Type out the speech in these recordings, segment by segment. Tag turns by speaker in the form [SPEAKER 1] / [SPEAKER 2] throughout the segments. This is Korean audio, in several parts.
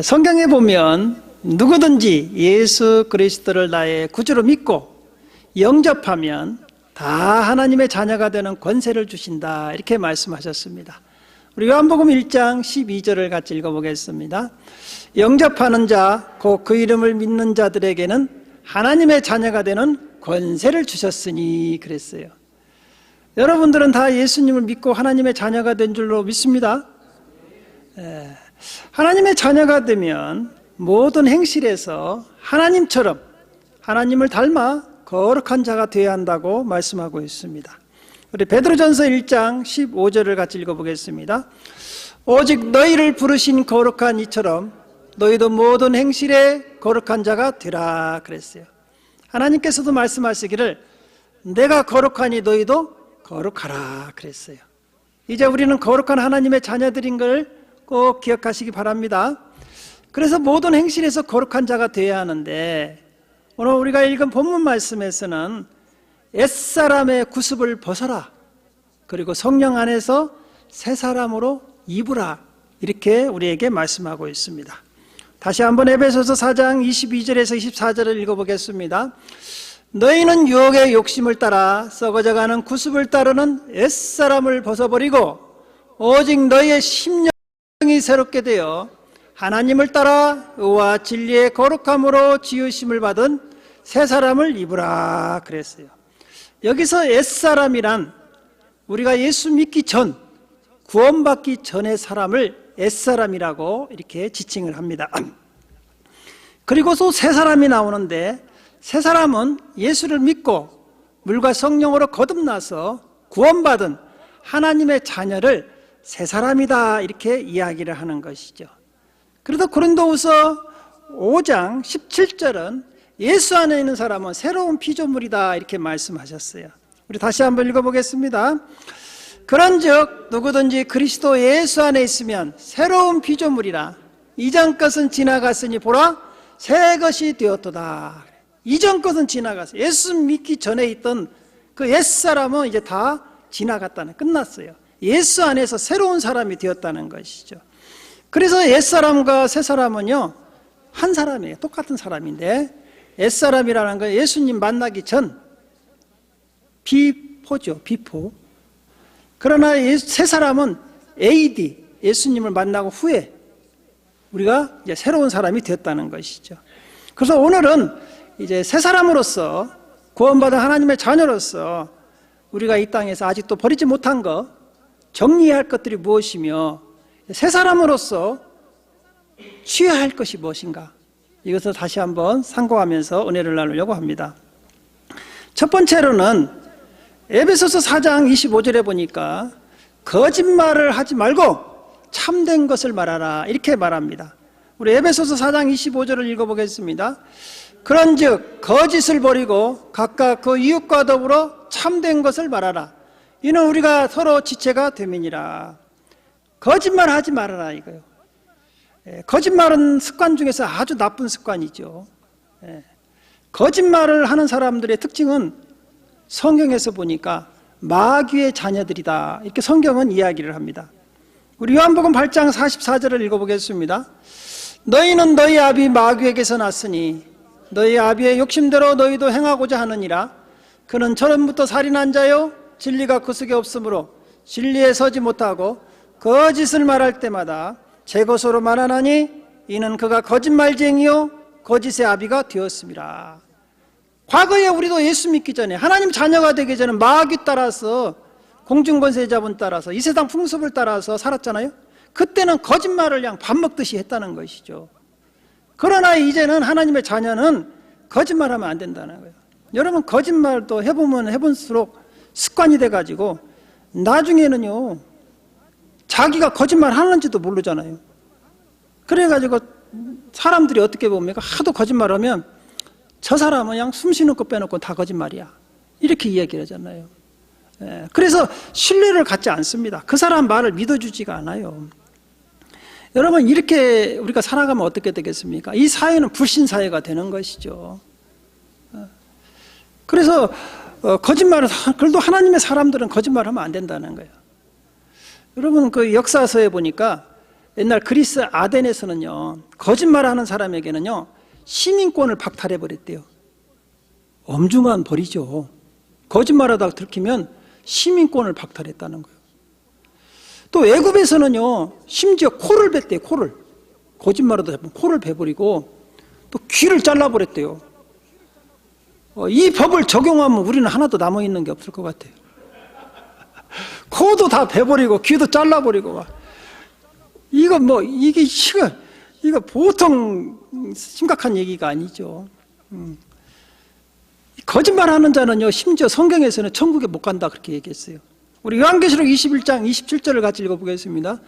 [SPEAKER 1] 성경에 보면 누구든지 예수 그리스도를 나의 구주로 믿고 영접하면 다 하나님의 자녀가 되는 권세를 주신다, 이렇게 말씀하셨습니다. 우리 요한복음 1장 12절을 같이 읽어보겠습니다. 영접하는 자, 곧 그 이름을 믿는 자들에게는 하나님의 자녀가 되는 권세를 주셨으니, 그랬어요. 여러분들은 다 예수님을 믿고 하나님의 자녀가 된 줄로 믿습니다. 하나님의 자녀가 되면 모든 행실에서 하나님처럼, 하나님을 닮아 거룩한 자가 되어야 한다고 말씀하고 있습니다. 우리 베드로전서 1장 15절을 같이 읽어보겠습니다. 오직 너희를 부르신 거룩한 이처럼 너희도 모든 행실에 거룩한 자가 되라, 그랬어요. 하나님께서도 말씀하시기를 내가 거룩하니 너희도 거룩하라, 그랬어요. 이제 우리는 거룩한 하나님의 자녀들인 걸 꼭 기억하시기 바랍니다. 그래서 모든 행실에서 거룩한 자가 되어야 하는데, 오늘 우리가 읽은 본문 말씀에서는 옛사람의 구습을 벗어라, 그리고 성령 안에서 새 사람으로 입으라, 이렇게 우리에게 말씀하고 있습니다. 다시 한번 에베소서 4장 22절에서 24절을 읽어보겠습니다. 너희는 유혹의 욕심을 따라 썩어져가는 구습을 따르는 옛사람을 벗어버리고 오직 너희의 심령이 새롭게 되어 하나님을 따라 의와 진리의 거룩함으로 지으심을 받은 새 사람을 입으라, 그랬어요. 여기서 옛사람이란 우리가 예수 믿기 전, 구원받기 전의 사람을 옛사람이라고 이렇게 지칭을 합니다. 그리고 또 새 사람이 나오는데, 새 사람은 예수를 믿고 물과 성령으로 거듭나서 구원받은 하나님의 자녀를 새 사람이다, 이렇게 이야기를 하는 것이죠. 그래도 고린도후서 5장 17절은 예수 안에 있는 사람은 새로운 피조물이다, 이렇게 말씀하셨어요. 우리 다시 한번 읽어보겠습니다. 그런즉 누구든지 그리스도 예수 안에 있으면 새로운 피조물이라. 이전 것은 지나갔으니 보라 새 것이 되었도다. 이전 것은 지나갔어요. 예수 믿기 전에 있던 그 옛사람은 이제 다 지나갔다는, 끝났어요. 예수 안에서 새로운 사람이 되었다는 것이죠. 그래서 옛사람과 새사람은요 한 사람이에요. 똑같은 사람인데, 옛사람이라는 건 예수님 만나기 전 비포죠, 비포. 그러나 새사람은 AD, 예수님을 만나고 후에 우리가 이제 새로운 사람이 되었다는 것이죠. 그래서 오늘은 이제 새 사람으로서, 구원받은 하나님의 자녀로서 우리가 이 땅에서 아직도 버리지 못한 것, 정리해야 할 것들이 무엇이며 새 사람으로서 취해야 할 것이 무엇인가, 이것을 다시 한번 상고하면서 은혜를 나누려고 합니다. 첫 번째로는 에베소서 4장 25절에 보니까 거짓말을 하지 말고 참된 것을 말하라, 이렇게 말합니다. 우리 에베소서 4장 25절을 읽어보겠습니다. 그런즉 거짓을 버리고 각각 그 이웃과 더불어 참된 것을 말하라. 이는 우리가 서로 지체가 됨이니라. 거짓말 하지 말아라, 이거요. 거짓말은 습관 중에서 아주 나쁜 습관이죠. 거짓말을 하는 사람들의 특징은 성경에서 보니까 마귀의 자녀들이다, 이렇게 성경은 이야기를 합니다. 우리 요한복음 8장 44절을 읽어보겠습니다. 너희는 너희 아비 마귀에게서 났으니 너희 아비의 욕심대로 너희도 행하고자 하느니라. 그는 처음부터 살인한 자요 진리가 그 속에 없으므로 진리에 서지 못하고 거짓을 말할 때마다 제 것으로 말하나니 이는 그가 거짓말쟁이요 거짓의 아비가 되었습니다. 과거에 우리도 예수 믿기 전에, 하나님 자녀가 되기 전에 마귀 따라서, 공중권세자분 따라서, 이 세상 풍습을 따라서 살았잖아요. 그때는 거짓말을 그냥 밥 먹듯이 했다는 것이죠. 그러나 이제는 하나님의 자녀는 거짓말하면 안 된다는 거예요. 여러분, 거짓말도 해보면 해볼수록 습관이 돼가지고 나중에는요 자기가 거짓말 하는지도 모르잖아요. 그래가지고 사람들이 어떻게 봅니까? 하도 거짓말하면 저 사람은 그냥 숨 쉬는 거 빼놓고 다 거짓말이야, 이렇게 이야기를 하잖아요. 그래서 신뢰를 갖지 않습니다. 그 사람 말을 믿어주지가 않아요. 여러분, 이렇게 우리가 살아가면 어떻게 되겠습니까? 이 사회는 불신사회가 되는 것이죠. 그래서 거짓말을, 그래도 하나님의 사람들은 거짓말하면 안 된다는 거예요. 여러분, 그 역사서에 보니까 옛날 그리스 아덴에서는요, 거짓말하는 사람에게는요 시민권을 박탈해 버렸대요. 엄중한 벌이죠. 거짓말하다가 들키면 시민권을 박탈했다는 거예요. 또 애굽에서는요 심지어 코를 뱉대요. 코를, 거짓말하다 보면 코를 베버리고 또 귀를 잘라버렸대요. 이 법을 적용하면 우리는 하나도 남아있는 게 없을 것 같아요. 코도 다 베버리고 귀도 잘라버리고 막. 이거 보통 심각한 얘기가 아니죠. 거짓말하는 자는요 심지어 성경에서는 천국에 못 간다 그렇게 얘기했어요. 우리 요한계시록 21장 27절을 같이 읽어보겠습니다.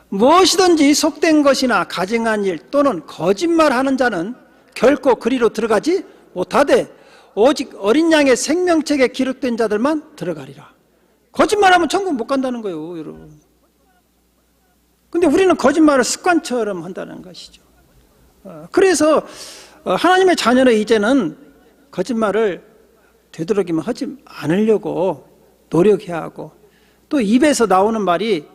[SPEAKER 1] 무엇이든지 속된 것이나 가증한 일 또는 거짓말하는 자는 결코 그리로 들어가지 못하되 오직 어린 양의 생명책에 기록된 자들만 들어가리라. 거짓말하면 천국 못 간다는 거예요, 여러분. 근데 우리는 거짓말을 습관처럼 한다는 것이죠. 그래서 하나님의 자녀는 이제는 거짓말을 되도록이면 하지 않으려고 노력해야 하고, 또 입에서 나오는 말이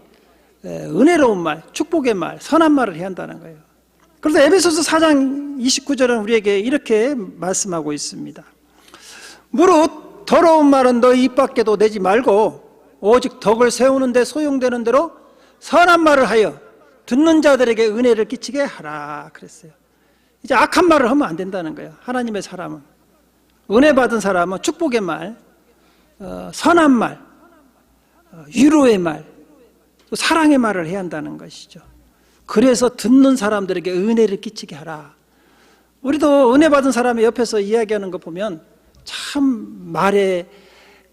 [SPEAKER 1] 은혜로운 말, 축복의 말, 선한 말을 해야 한다는 거예요. 그래서 에베소서 4장 29절은 우리에게 이렇게 말씀하고 있습니다. 무릇 더러운 말은 너희 입 밖에도 내지 말고 오직 덕을 세우는 데 소용되는 대로 선한 말을 하여 듣는 자들에게 은혜를 끼치게 하라 그랬어요. 이제 악한 말을 하면 안 된다는 거예요. 하나님의 사람은, 은혜 받은 사람은 축복의 말, 선한 말, 위로의 말, 또 사랑의 말을 해야 한다는 것이죠. 그래서 듣는 사람들에게 은혜를 끼치게 하라. 우리도 은혜 받은 사람의 옆에서 이야기하는 거 보면 참 말에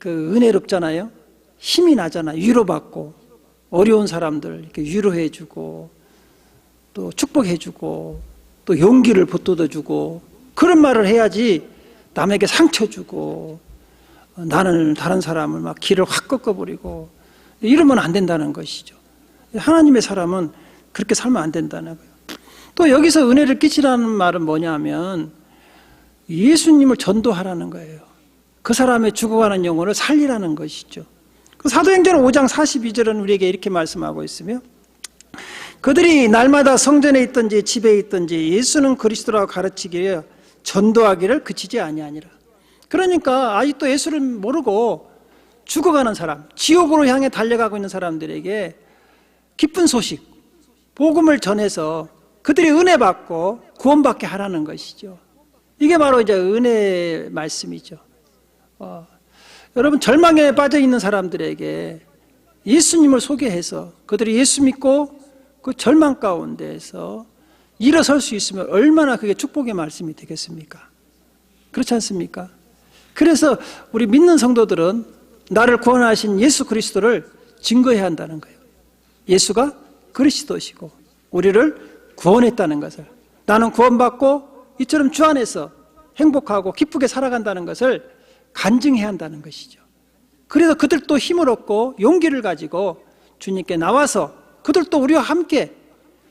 [SPEAKER 1] 은혜롭잖아요. 힘이 나잖아요. 위로받고, 어려운 사람들 이렇게 위로해주고, 또 축복해주고, 또 용기를 북돋아주고, 그런 말을 해야지 남에게 상처 주고, 나는 다른 사람을 막 길을 확 꺾어버리고 이러면 안 된다는 것이죠. 하나님의 사람은 그렇게 살면 안 된다는 거예요. 또 여기서 은혜를 끼치라는 말은 뭐냐면 예수님을 전도하라는 거예요. 그 사람의 죽어가는 영혼을 살리라는 것이죠. 그 사도행전 5장 42절은 우리에게 이렇게 말씀하고 있으며, 그들이 날마다 성전에 있든지 집에 있든지 예수는 그리스도라고 가르치기에 전도하기를 그치지 아니하니라. 그러니까 아직도 예수를 모르고 죽어가는 사람, 지옥으로 향해 달려가고 있는 사람들에게 기쁜 소식, 복음을 전해서 그들이 은혜 받고 구원받게 하라는 것이죠. 이게 바로 이제 은혜의 말씀이죠. 여러분, 절망에 빠져 있는 사람들에게 예수님을 소개해서 그들이 예수 믿고 그 절망 가운데에서 일어설 수 있으면 얼마나 그게 축복의 말씀이 되겠습니까? 그렇지 않습니까? 그래서 우리 믿는 성도들은 나를 구원하신 예수 그리스도를 증거해야 한다는 거예요. 예수가 그리스도시고 우리를 구원했다는 것을, 나는 구원받고 이처럼 주 안에서 행복하고 기쁘게 살아간다는 것을 간증해야 한다는 것이죠. 그래서 그들도 힘을 얻고 용기를 가지고 주님께 나와서 그들도 우리와 함께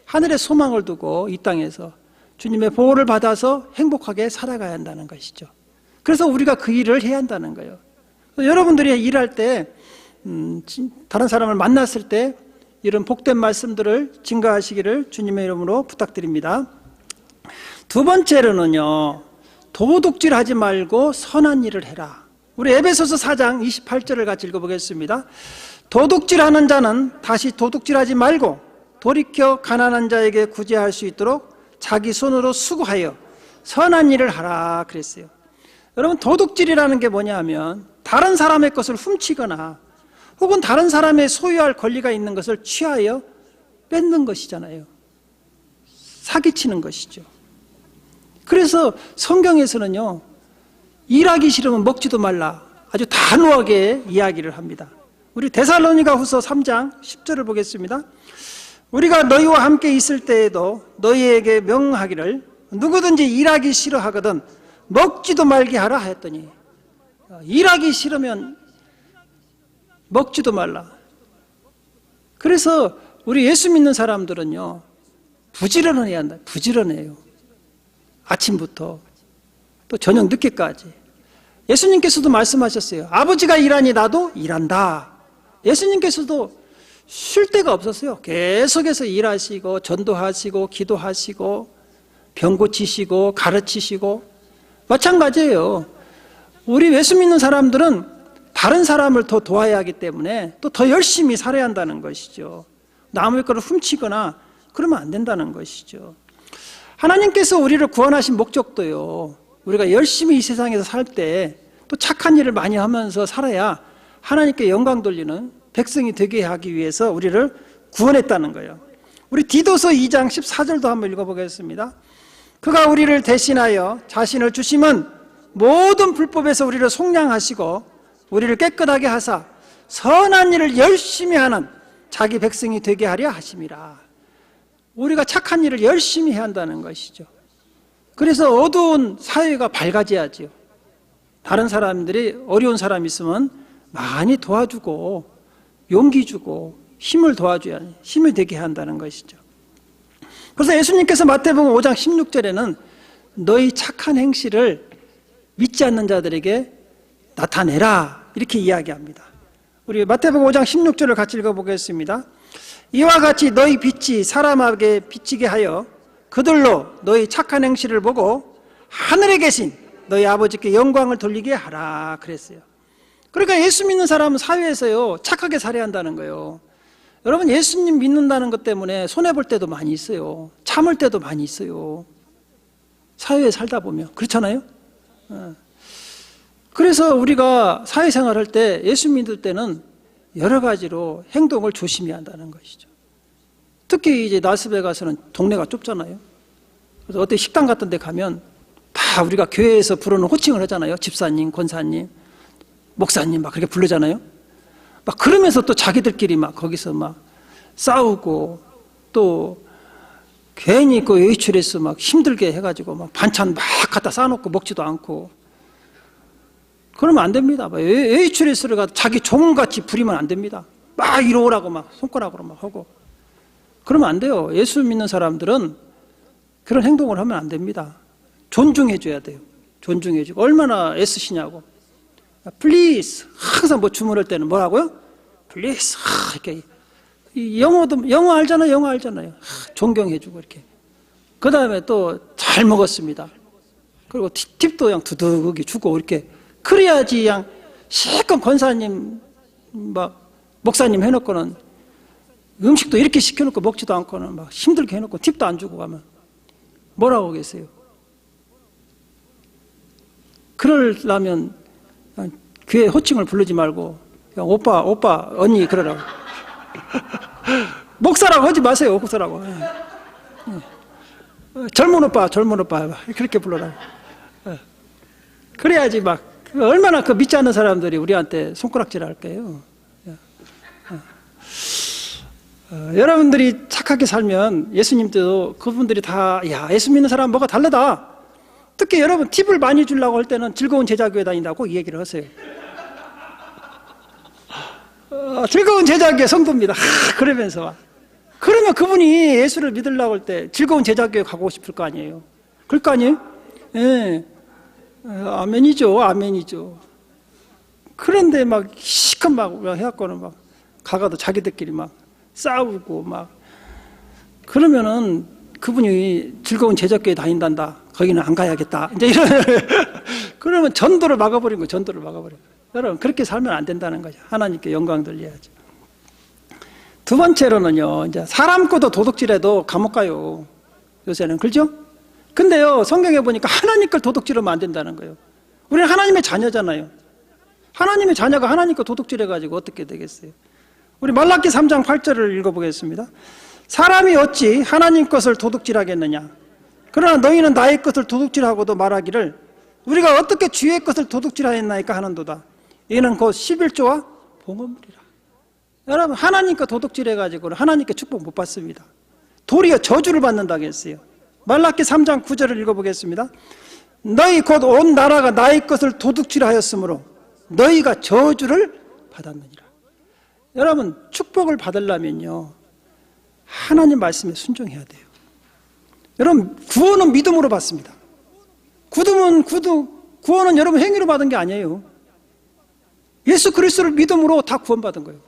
[SPEAKER 1] 하늘의 소망을 두고 이 땅에서 주님의 보호를 받아서 행복하게 살아가야 한다는 것이죠. 그래서 우리가 그 일을 해야 한다는 거예요. 여러분들이 일할 때 다른 사람을 만났을 때 이런 복된 말씀들을 증거하시기를 주님의 이름으로 부탁드립니다. 두 번째로는요, 도둑질하지 말고 선한 일을 해라. 우리 에베소서 4장 28절을 같이 읽어보겠습니다. 도둑질하는 자는 다시 도둑질하지 말고 돌이켜 가난한 자에게 구제할 수 있도록 자기 손으로 수고하여 선한 일을 하라 그랬어요. 여러분, 도둑질이라는 게 뭐냐 하면 다른 사람의 것을 훔치거나 혹은 다른 사람의 소유할 권리가 있는 것을 취하여 뺏는 것이잖아요. 사기치는 것이죠. 그래서 성경에서는요, 일하기 싫으면 먹지도 말라, 아주 단호하게 이야기를 합니다. 우리 데살로니가 후서 3장 10절을 보겠습니다. 우리가 너희와 함께 있을 때에도 너희에게 명하기를 누구든지 일하기 싫어하거든 먹지도 말게 하라 하였더니, 일하기 싫으면 먹지도 말라. 그래서 우리 예수 믿는 사람들은요, 부지런을 해야 한다. 부지런해요. 아침부터 또 저녁 늦게까지. 예수님께서도 말씀하셨어요. 아버지가 일하니 나도 일한다. 예수님께서도 쉴 데가 없었어요. 계속해서 일하시고 전도하시고 기도하시고 병 고치시고 가르치시고. 마찬가지예요. 우리 예수 믿는 사람들은 다른 사람을 더 도와야 하기 때문에 또 더 열심히 살아야 한다는 것이죠. 남의 것을 훔치거나 그러면 안 된다는 것이죠. 하나님께서 우리를 구원하신 목적도요, 우리가 열심히 이 세상에서 살 때 또 착한 일을 많이 하면서 살아야 하나님께 영광 돌리는 백성이 되게 하기 위해서 우리를 구원했다는 거예요. 우리 디도서 2장 14절도 한번 읽어보겠습니다. 그가 우리를 대신하여 자신을 주심은 모든 불법에서 우리를 속량하시고 우리를 깨끗하게 하사 선한 일을 열심히 하는 자기 백성이 되게 하려 하심이라. 우리가 착한 일을 열심히 해야 한다는 것이죠. 그래서 어두운 사회가 밝아져야죠. 다른 사람들이 어려운 사람 있으면 많이 도와주고 용기 주고 힘을 도와줘야, 힘이 되게 한다는 것이죠. 그래서 예수님께서 마태복음 5장 16절에는 너희 착한 행실을 믿지 않는 자들에게 나타내라 이렇게 이야기합니다. 우리 마태복음 5장 16절을 같이 읽어보겠습니다. 이와 같이 너희 빛이 사람에게 비치게 하여 그들로 너희 착한 행실을 보고 하늘에 계신 너희 아버지께 영광을 돌리게 하라 그랬어요. 그러니까 예수 믿는 사람은 사회에서요 착하게 살아야 한다는 거예요. 여러분, 예수님 믿는다는 것 때문에 손해볼 때도 많이 있어요. 참을 때도 많이 있어요. 사회에 살다 보면. 그렇잖아요? 그래서 우리가 사회생활 할 때 예수 믿을 때는 여러 가지로 행동을 조심해야 한다는 것이죠. 특히 이제 라스베가스는 동네가 좁잖아요. 그래서 어떤 식당 같은 데 가면 다 우리가 교회에서 부르는 호칭을 하잖아요. 집사님, 권사님, 목사님 막 그렇게 부르잖아요. 막 그러면서 또 자기들끼리 막 거기서 막 싸우고 또 괜히 그 외출해서 막 힘들게 해가지고 막 반찬 막 갖다 쌓아놓고 먹지도 않고 그러면 안 됩니다. 외출해서가 자기 종같이 부리면 안 됩니다. 막 이러라고 막 손가락으로 막 하고 그러면 안 돼요. 예수 믿는 사람들은 그런 행동을 하면 안 됩니다. 존중해줘야 돼요. 존중해주고 얼마나 애쓰시냐고. Please 항상 뭐 주문할 때는 뭐라고요? Please 이렇게 영어 알잖아요. 영어 알잖아요. 존경해주고 이렇게. 그 다음에 또 잘 먹었습니다. 그리고 팁도 그냥 두둑이 주고 이렇게. 그래야지 그냥 실컷 권사님 막 목사님 해놓고는 음식도 이렇게 시켜놓고 먹지도 않고는 막 힘들게 해놓고 팁도 안 주고 가면 뭐라고 계세요? 그러려면 교회 호칭을 부르지 말고 그냥 오빠, 언니 그러라고. 목사라고 하지 마세요. 목사라고. 젊은 오빠 그렇게 불러라고. 그래야지 막 얼마나 그 믿지 않는 사람들이 우리한테 손가락질 할까요? 여러분들이 착하게 살면 예수님도 그분들이 다 야, 예수 믿는 사람 뭐가 다르다. 특히 여러분 팁을 많이 주려고 할 때는 즐거운 제자교회 다닌다고 이 얘기를 하세요. 즐거운 제자교회 성도입니다. 그러면서 그러면 그분이 예수를 믿으려고 할 때 즐거운 제자교회 가고 싶을 거 아니에요. 그럴 거 아니에요? 예. 아멘이죠. 그런데 막 시컷 막 해갖고는 막 가가도 자기들끼리 막 싸우고 막 그러면은 그분이 즐거운 제자교회 다닌단다. 거기는 안 가야겠다. 이제 이런 그러면 전도를 막아버린 거예요. 전도를 막아버려. 여러분 그렇게 살면 안 된다는 거죠. 하나님께 영광 돌려야죠. 두 번째로는요, 이제 사람 거도 도둑질해도 감옥 가요. 요새는 그렇죠? 근데요 성경에 보니까 하나님 걸 도둑질하면 안 된다는 거예요. 우리는 하나님의 자녀잖아요. 하나님의 자녀가 하나님 거 도둑질해가지고 어떻게 되겠어요? 우리 말라기 3장 8절을 읽어보겠습니다. 사람이 어찌 하나님 것을 도둑질하겠느냐? 그러나 너희는 나의 것을 도둑질하고도 말하기를 우리가 어떻게 주의 것을 도둑질하였나이까 하는도다. 이는 곧 11조와 봉헌물이라. 여러분 하나님 거 도둑질해가지고 하나님께 축복 못 받습니다. 도리어 저주를 받는다고 했어요. 말라기 3장 9절을 읽어보겠습니다. 너희 곧 온 나라가 나의 것을 도둑질하였으므로 너희가 저주를 받았느니라. 여러분 축복을 받으려면요 하나님 말씀에 순종해야 돼요. 여러분 구원은 믿음으로 받습니다. 구원은 여러분 행위로 받은 게 아니에요. 예수 그리스도를 믿음으로 다 구원받은 거예요.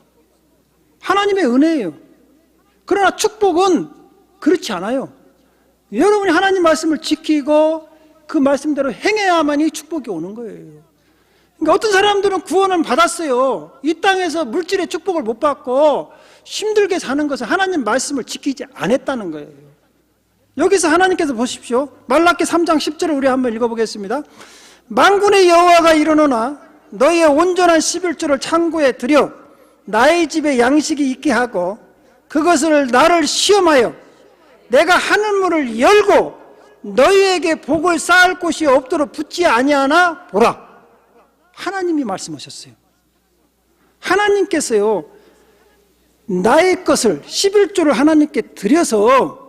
[SPEAKER 1] 하나님의 은혜예요. 그러나 축복은 그렇지 않아요. 여러분이 하나님 말씀을 지키고 그 말씀대로 행해야만이 축복이 오는 거예요. 그러니까 어떤 사람들은 구원을 받았어요. 이 땅에서 물질의 축복을 못 받고 힘들게 사는 것은 하나님 말씀을 지키지 않았다는 거예요. 여기서 하나님께서 보십시오. 말라기 3장 10절을 우리 한번 읽어보겠습니다. 만군의 여호와가 이르노나 너희의 온전한 11조를 창고에 들여 나의 집에 양식이 있게 하고 그것을 나를 시험하여 내가 하늘문을 열고 너희에게 복을 쌓을 곳이 없도록 붙지 아니하나 보라. 하나님이 말씀하셨어요. 하나님께서요, 나의 것을 11조를 하나님께 드려서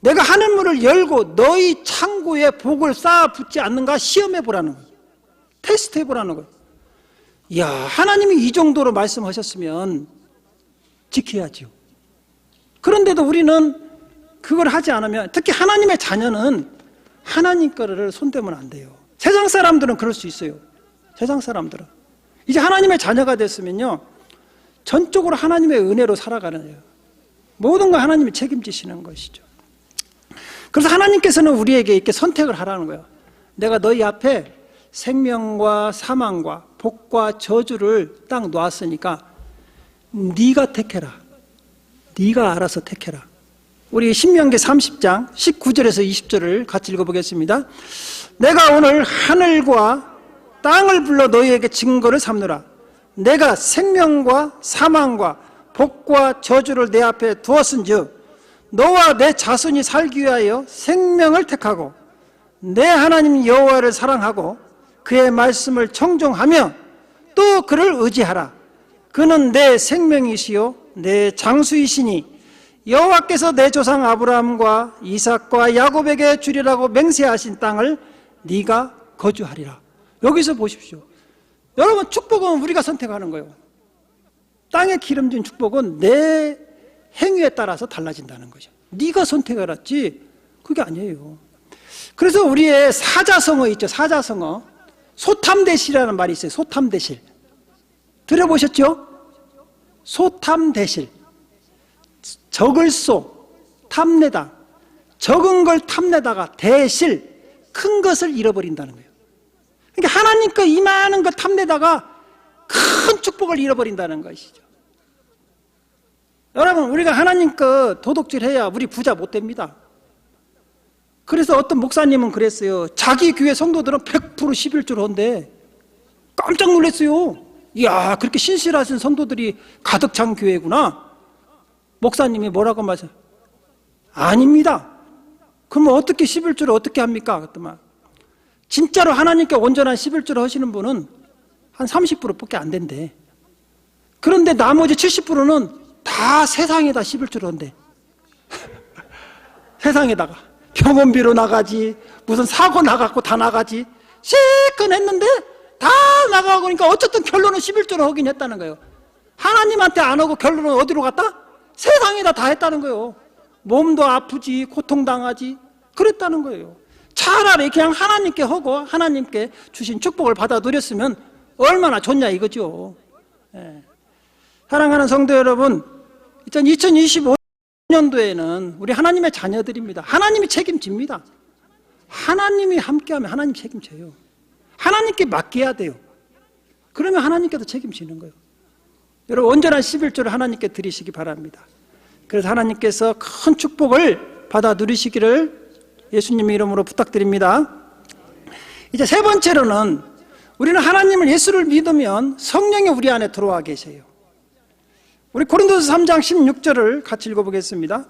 [SPEAKER 1] 내가 하늘문을 열고 너희 창고에 복을 쌓아 붙지 않는가 시험해 보라는 거예요. 테스트 해보라는 거예요. 이야, 하나님이 이 정도로 말씀하셨으면 지켜야죠. 그런데도 우리는 그걸 하지 않으면, 특히 하나님의 자녀는 하나님 거를 손대면 안 돼요. 세상 사람들은 그럴 수 있어요. 세상 사람들은 이제 하나님의 자녀가 됐으면요, 전적으로 하나님의 은혜로 살아가는 거예요. 모든 걸 하나님이 책임지시는 것이죠. 그래서 하나님께서는 우리에게 이렇게 선택을 하라는 거예요. 내가 너희 앞에 생명과 사망과 복과 저주를 딱 놓았으니까 네가 택해라. 네가 알아서 택해라. 우리 신명기 30장 19절에서 20절을 같이 읽어보겠습니다. 내가 오늘 하늘과 땅을 불러 너희에게 증거를 삼느라. 내가 생명과 사망과 복과 저주를 내 앞에 두었은즉 너와 내 자손이 살기 위하여 생명을 택하고 내 하나님 여호와를 사랑하고 그의 말씀을 청종하며 또 그를 의지하라. 그는 내 생명이시요 내 장수이시니 여호와께서 내 조상 아브라함과 이삭과 야곱에게 주리라고 맹세하신 땅을 네가 거주하리라. 여기서 보십시오. 여러분, 축복은 우리가 선택하는 거예요. 땅에 기름진 축복은 내 행위에 따라서 달라진다는 거죠. 네가 선택해놨지 그게 아니에요. 그래서 우리의 사자성어 있죠. 사자성어. 소탐대실이라는 말이 있어요. 소탐대실. 들어보셨죠? 소탐대실. 적을 쏘, 탐내다. 적은 걸 탐내다가 대실, 큰 것을 잃어버린다는 거예요. 그러니까 하나님과 이만한 걸 탐내다가 큰 축복을 잃어버린다는 것이죠. 여러분, 우리가 하나님 거 도둑질해야 우리 부자 못 됩니다. 그래서 어떤 목사님은 그랬어요. 자기 교회 성도들은 100% 11조를 한대. 깜짝 놀랐어요. 이야, 그렇게 신실하신 성도들이 가득 찬 교회구나. 목사님이 뭐라고 말하세요? 아닙니다. 그러면 어떻게 11조를 어떻게 합니까? 그랬더만 진짜로 하나님께 온전한 11조를 하시는 분은 한 30%밖에 안 된대. 그런데 나머지 70%는 다 세상에다 11조를 한대. 세상에다가 병원비로 나가지, 무슨 사고 나갔고 다 나가지. 실컷 했는데 다 나가고 그러니까 어쨌든 결론은 11조를 하긴 했다는 거예요. 하나님한테 안 하고 결론은 어디로 갔다? 세상에다 다 했다는 거예요. 몸도 아프지, 고통당하지, 그랬다는 거예요. 차라리 그냥 하나님께 하고 하나님께 주신 축복을 받아 누렸으면 얼마나 좋냐 이거죠. 예. 사랑하는 성도 여러분, 2025년도에는 우리 하나님의 자녀들입니다. 하나님이 책임집니다. 하나님이 함께하면 하나님 책임져요. 하나님께 맡겨야 돼요. 그러면 하나님께도 책임지는 거예요. 여러분, 온전한 11조를 하나님께 드리시기 바랍니다. 그래서 하나님께서 큰 축복을 받아 누리시기를 예수님의 이름으로 부탁드립니다. 이제 세 번째로는 우리는 하나님을, 예수를 믿으면 성령이 우리 안에 들어와 계세요. 우리 고린도서 3장 16절을 같이 읽어보겠습니다.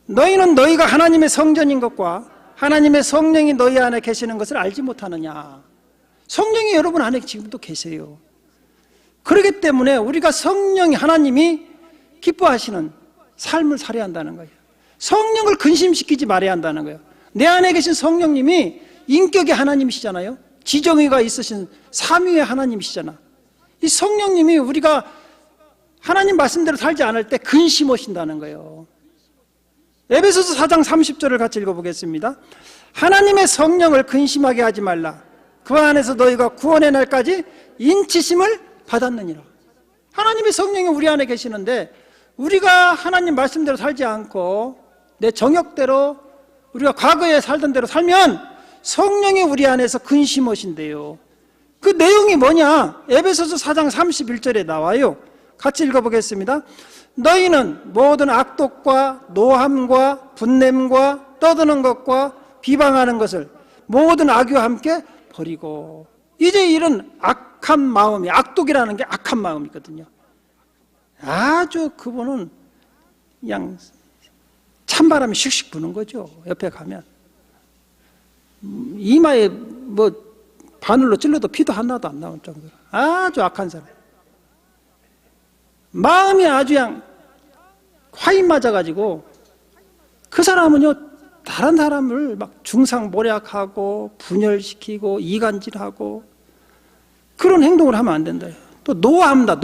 [SPEAKER 1] 너희는 너희가 하나님의 성전인 것과 하나님의 성령이 너희 안에 계시는 것을 알지 못하느냐. 성령이 여러분 안에 지금도 계세요. 그렇기 때문에 우리가 성령이, 하나님이 기뻐하시는 삶을 살아야 한다는 거예요. 성령을 근심시키지 말아야 한다는 거예요. 내 안에 계신 성령님이 인격의 하나님이시잖아요. 지정의가 있으신 삼위의 하나님이시잖아. 이 성령님이 우리가 하나님 말씀대로 살지 않을 때 근심하신다는 거예요. 에베소서 4장 30절을 같이 읽어보겠습니다. 하나님의 성령을 근심하게 하지 말라. 그 안에서 너희가 구원의 날까지 인치심을 받았느니라. 하나님의 성령이 우리 안에 계시는데 우리가 하나님 말씀대로 살지 않고 내 정욕대로 우리가 과거에 살던 대로 살면 성령이 우리 안에서 근심하신대요. 그 내용이 뭐냐? 에베소서 4장 31절에 나와요. 같이 읽어보겠습니다. 너희는 모든 악독과 노함과 분냄과 떠드는 것과 비방하는 것을 모든 악유와 함께 버리고. 이제 이런 악한 마음이, 악독이라는 게 악한 마음이거든요. 아주 그분은 그냥 찬바람이 슉슉 부는 거죠. 옆에 가면 이마에 뭐 바늘로 찔러도 피도 하나도 안 나올 정도로 아주 악한 사람. 마음이 아주 그냥 화인 맞아가지고 그 사람은요 다른 사람을 막 중상모략하고 분열시키고 이간질하고 그런 행동을 하면 안 된다. 또 노함다.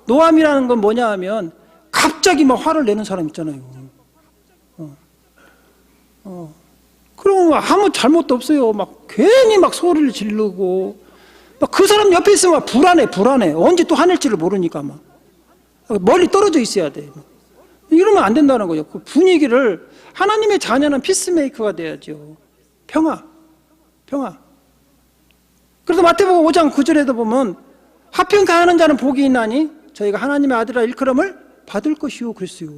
[SPEAKER 1] 노함이라는 건 뭐냐 하면 갑자기 막 화를 내는 사람 있잖아요. 그럼 아무 잘못도 없어요. 막 괜히 막 소리를 지르고 막 그 사람 옆에 있으면 막 불안해. 언제 또 화낼지를 모르니까 막 멀리 떨어져 있어야 돼. 이러면 안 된다는 거죠. 그 분위기를 하나님의 자녀는 피스메이커가 돼야죠. 평화. 그래서 마태복음 5장 9절에도 보면 화평케하는 자는 복이 있나니 저희가 하나님의 아들이라 일컬음을 받을 것이요 그랬어요.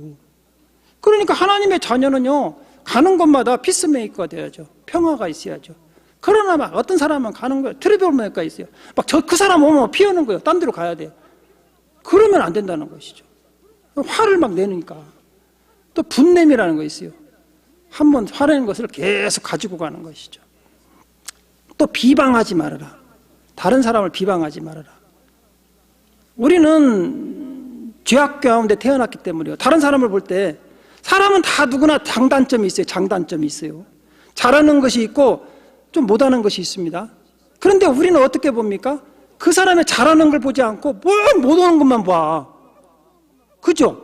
[SPEAKER 1] 그러니까 하나님의 자녀는요 가는 곳마다 피스메이커가 돼야죠. 평화가 있어야죠. 그러나 막 어떤 사람은 가는 거예요. 트러블메이커가 있어요. 막 그 사람 오면 피하는 거예요. 딴 데로 가야 돼요. 그러면 안 된다는 것이죠. 화를 막 내니까. 또 분냄이라는 거 있어요. 한번 화내는 것을 계속 가지고 가는 것이죠. 또 비방하지 말아라. 다른 사람을 비방하지 말아라. 우리는 죄악 가운데 태어났기 때문에요. 다른 사람을 볼 때 사람은 다 누구나 장단점이 있어요. 장단점이 있어요. 잘하는 것이 있고 좀 못하는 것이 있습니다. 그런데 우리는 어떻게 봅니까? 그 사람의 잘하는 걸 보지 않고 뭘 못하는 것만 봐. 그죠?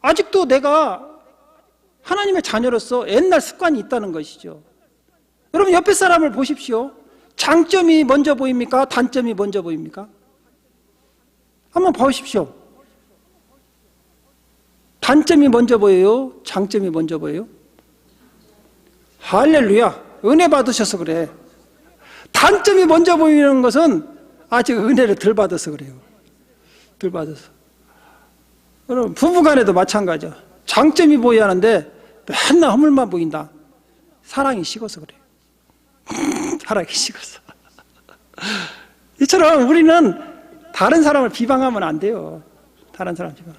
[SPEAKER 1] 아직도 내가 하나님의 자녀로서 옛날 습관이 있다는 것이죠. 여러분 옆에 사람을 보십시오. 장점이 먼저 보입니까? 단점이 먼저 보입니까? 한번 보십시오. 단점이 먼저 보여요? 장점이 먼저 보여요? 할렐루야. 은혜 받으셔서 그래. 단점이 먼저 보이는 것은 아직 은혜를 덜 받아서 그래요. 덜 받아서. 여러분 부부간에도 마찬가지야. 장점이 보여야 하는데 맨날 허물만 보인다. 사랑이 식어서 그래요. 사랑이 식어서. 이처럼 우리는 다른 사람을 비방하면 안 돼요. 다른 사람 비방.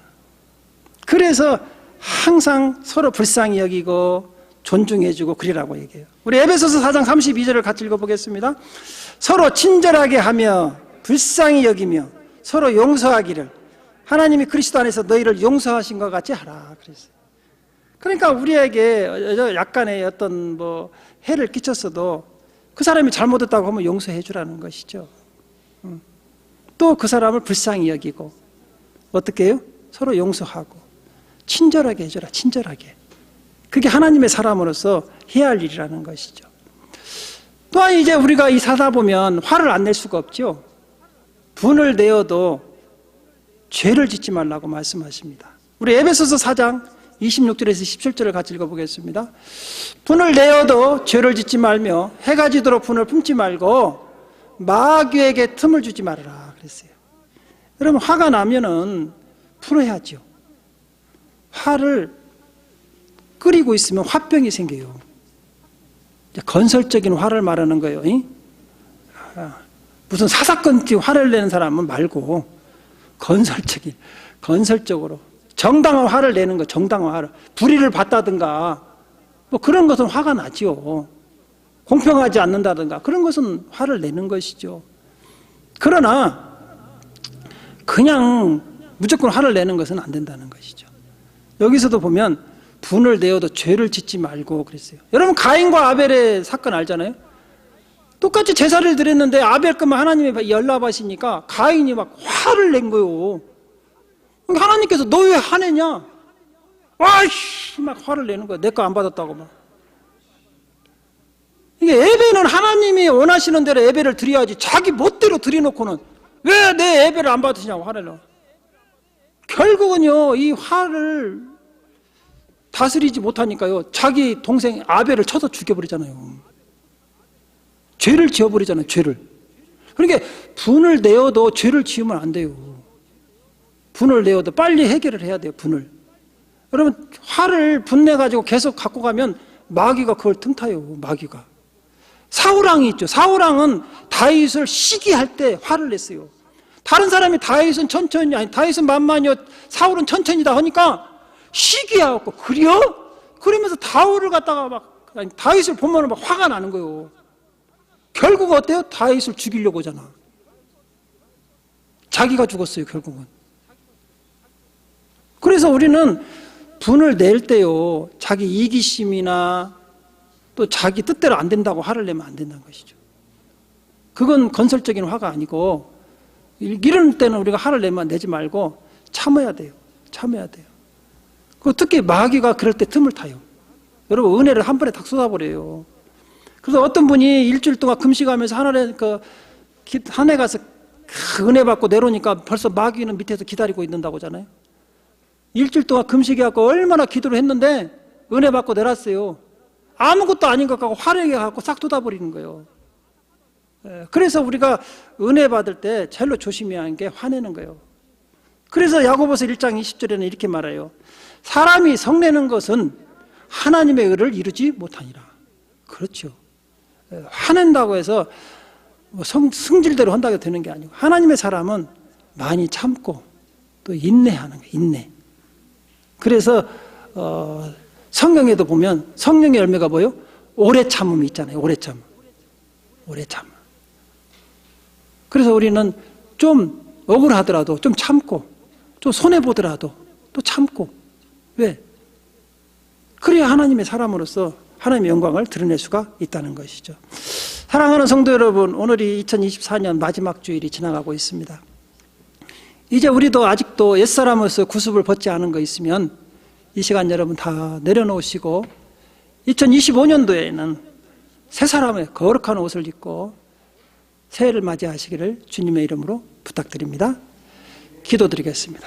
[SPEAKER 1] 그래서 항상 서로 불쌍히 여기고 존중해주고 그리라고 얘기해요. 우리 에베소서 4장 32절을 같이 읽어보겠습니다. 서로 친절하게 하며 불쌍히 여기며 서로 용서하기를 하나님이 그리스도 안에서 너희를 용서하신 것 같이 하라 그랬어요. 그러니까 우리에게 약간의 어떤 뭐 해를 끼쳤어도 그 사람이 잘못했다고 하면 용서해 주라는 것이죠. 또 그 사람을 불쌍히 여기고 어떻게 해요? 서로 용서하고 친절하게 해줘라. 친절하게. 그게 하나님의 사람으로서 해야 할 일이라는 것이죠. 또한 이제 우리가 이 사다 보면 화를 안 낼 수가 없죠. 분을 내어도 죄를 짓지 말라고 말씀하십니다. 우리 에베소서 4장 26절에서 17절을 같이 읽어보겠습니다. 분을 내어도 죄를 짓지 말며 해가 지도록 분을 품지 말고 마귀에게 틈을 주지 말아라 그랬어요. 여러분 화가 나면은 풀어야죠. 화를 끓이고 있으면 화병이 생겨요. 건설적인 화를 말하는 거예요. 무슨 사사건티 화를 내는 사람은 말고 건설적으로 정당한 화를 내는 거. 정당한 화를 불의를 받다든가 뭐 그런 것은 화가 나죠. 공평하지 않는다든가 그런 것은 화를 내는 것이죠. 그러나 그냥 무조건 화를 내는 것은 안 된다는 것이죠. 여기서도 보면 분을 내어도 죄를 짓지 말고 그랬어요. 여러분 가인과 아벨의 사건 알잖아요. 똑같이 제사를 드렸는데 아벨 것만 하나님이 연락하시니까 가인이 막 화를 낸 거예요. 하나님께서 너 왜 화내냐? 아이씨 막 화를 내는 거야. 내 거 안 받았다고 막. 이게 예배는 하나님이 원하시는 대로 예배를 드려야지 자기 멋대로 드려놓고는 왜 내 예배를 안 받으시냐고 화를 내. 결국은요, 이 화를 다스리지 못하니까요, 자기 동생 아벨을 쳐서 죽여버리잖아요. 죄를 지어버리잖아요, 죄를. 그러니까 분을 내어도 죄를 지으면 안 돼요. 분을 내어도 빨리 해결을 해야 돼요, 분을. 여러분, 화를 분내가지고 계속 갖고 가면 마귀가 그걸 틈타요, 마귀가. 사울왕이 있죠. 사울왕은 다윗을 시기할 때 화를 냈어요. 다른 사람이 다윗은 천천히, 아니, 다윗은 만만히요, 사울은 천천히다 하니까 시기하고, 그래요? 그러면서 다윗을 갖다가 막, 아니, 다윗을 보면 막 화가 나는 거예요. 결국 어때요? 다윗을 죽이려고 하잖아. 자기가 죽었어요, 결국은. 그래서 우리는 분을 낼 때요, 자기 이기심이나 또 자기 뜻대로 안 된다고 화를 내면 안 된다는 것이죠. 그건 건설적인 화가 아니고, 이런 때는 우리가 화를 내지 말고 참아야 돼요. 참아야 돼요. 특히 마귀가 그럴 때 틈을 타요. 여러분, 은혜를 한 번에 탁 쏟아버려요. 그래서 어떤 분이 일주일 동안 금식하면서 하늘에 가서 은혜 받고 내려오니까 벌써 마귀는 밑에서 기다리고 있는다고 하잖아요. 일주일 동안 금식해갖고 얼마나 기도를 했는데 은혜 받고 내렸어요. 아무것도 아닌 것 같고 화내게 갖고 싹 쏟아버리는 거예요. 그래서 우리가 은혜 받을 때 제일로 조심해야 하는 게 화내는 거예요. 그래서 야고보서 1장 20절에는 이렇게 말해요. 사람이 성내는 것은 하나님의 의를 이루지 못하니라. 그렇죠. 화낸다고 해서 승질대로 한다고 되는 게 아니고, 하나님의 사람은 많이 참고 또 인내하는 거예요. 인내. 그래서 성경에도 보면 성령의 열매가 뭐예요? 오래 참음이 있잖아요. 오래 참. 오래 참. 그래서 우리는 좀 억울하더라도 좀 참고, 좀 손해보더라도 또 참고. 왜? 그래야 하나님의 사람으로서 하나님의 영광을 드러낼 수가 있다는 것이죠. 사랑하는 성도 여러분, 오늘이 2024년 마지막 주일이 지나가고 있습니다. 이제 우리도 아직도 옛사람으로서 구습을 벗지 않은 거 있으면 이 시간 여러분 다 내려놓으시고 2025년도에는 새 사람의 거룩한 옷을 입고 새해를 맞이하시기를 주님의 이름으로 부탁드립니다. 기도드리겠습니다.